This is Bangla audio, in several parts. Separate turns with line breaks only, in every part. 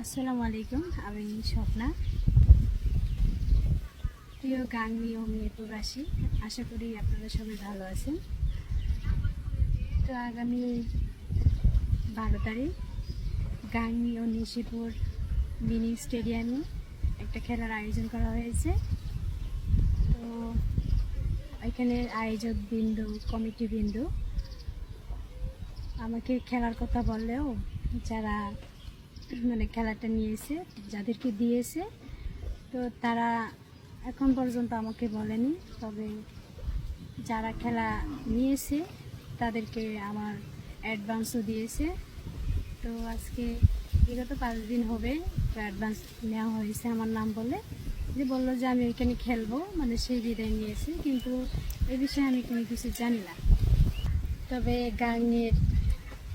আসসালামু আলাইকুম, আমি স্বপ্না, প্রিয় গাংনী ও মেহেরপুরবাসী। আশা করি আপনারা সবাই ভালো আছেন। তো আগামী 12 তারিখ গাংনী ও নিশিপুর মিনি স্টেডিয়ামে একটা খেলার আয়োজন করা হয়েছে। তো এখানে আয়োজক বিন্দু, কমিটি বিন্দু আমাকে খেলার কথা বললেও যারা খেলাটা নিয়েছে, যাদেরকে দিয়েছে, তো তারা এখন পর্যন্ত আমাকে বলেনি। তবে যারা খেলা নিয়েছে তাদেরকে আমার অ্যাডভান্সও দিয়েছে। তো আজকে বিগত 5 দিন হবে অ্যাডভান্স নেওয়া হয়েছে আমার নাম বলে, যে বললো যে আমি ওইখানে খেলবো, সেই বিদায় নিয়েছে। কিন্তু এ বিষয়ে আমি কোনো কিছু জানি না। তবে গাংনীর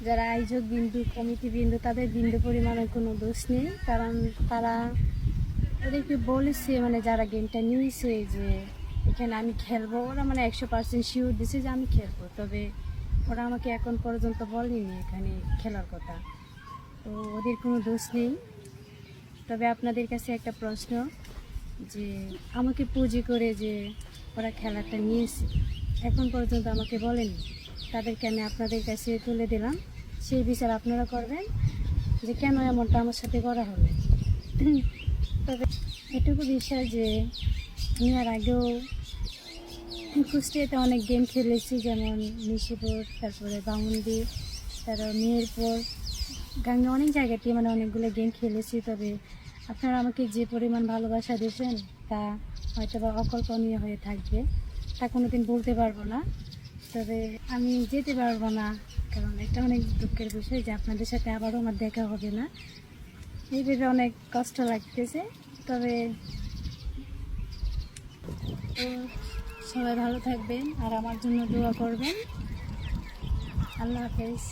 যারা আয়োজক বিন্দু, কমিটি বিন্দু, তাদের বিন্দু পরিমাণের কোনো দোষ নেই, কারণ তারা ওদেরকে বলেছে, যারা গেমটা নিয়েছে যে এখানে আমি খেলবো, ওরা 100% শিওর দিছে যে আমি খেলবো। তবে ওরা আমাকে এখন পর্যন্ত বলেনি এখানে খেলার কথা, তো ওদের কোনো দোষ নেই। তবে আপনাদের কাছে একটা প্রশ্ন, যে আমাকে পুঁজি করে যে ওরা খেলাটা নিয়েছে, এখন পর্যন্ত আমাকে বলেনি, তাদেরকে আমি আপনাদের কাছে তুলে দিলাম। সেই বিচার আপনারা করবেন যে কেন এমনটা আমার সাথে করা হবে। তবে এটুকু বিষয় যে আমি আর আগেও কুষ্টিয়াতে অনেক গেম খেলেছি, যেমন নিশিপুর, তারপরে বামুনদি, তারপর মেহেরপুর, গাঙ্গে, অনেক জায়গাতে অনেকগুলো গেম খেলেছি। তবে আপনারা আমাকে যে পরিমাণ ভালোবাসা দিয়েছেন তা হয়তো বা অকল্পনীয় হয়ে থাকবে, তা কোনো দিন বলতে পারবো না। তবে আমি যেতে পারবো না, কারণ এটা অনেক দুঃখের বিষয় যে আপনাদের সাথে আবারও আমার দেখা হবে না। এই ভেবে অনেক কষ্ট লাগতেছে। তবে সবাই ভালো থাকবেন আর আমার জন্য দোয়া করবেন। আল্লাহ হাফেজ।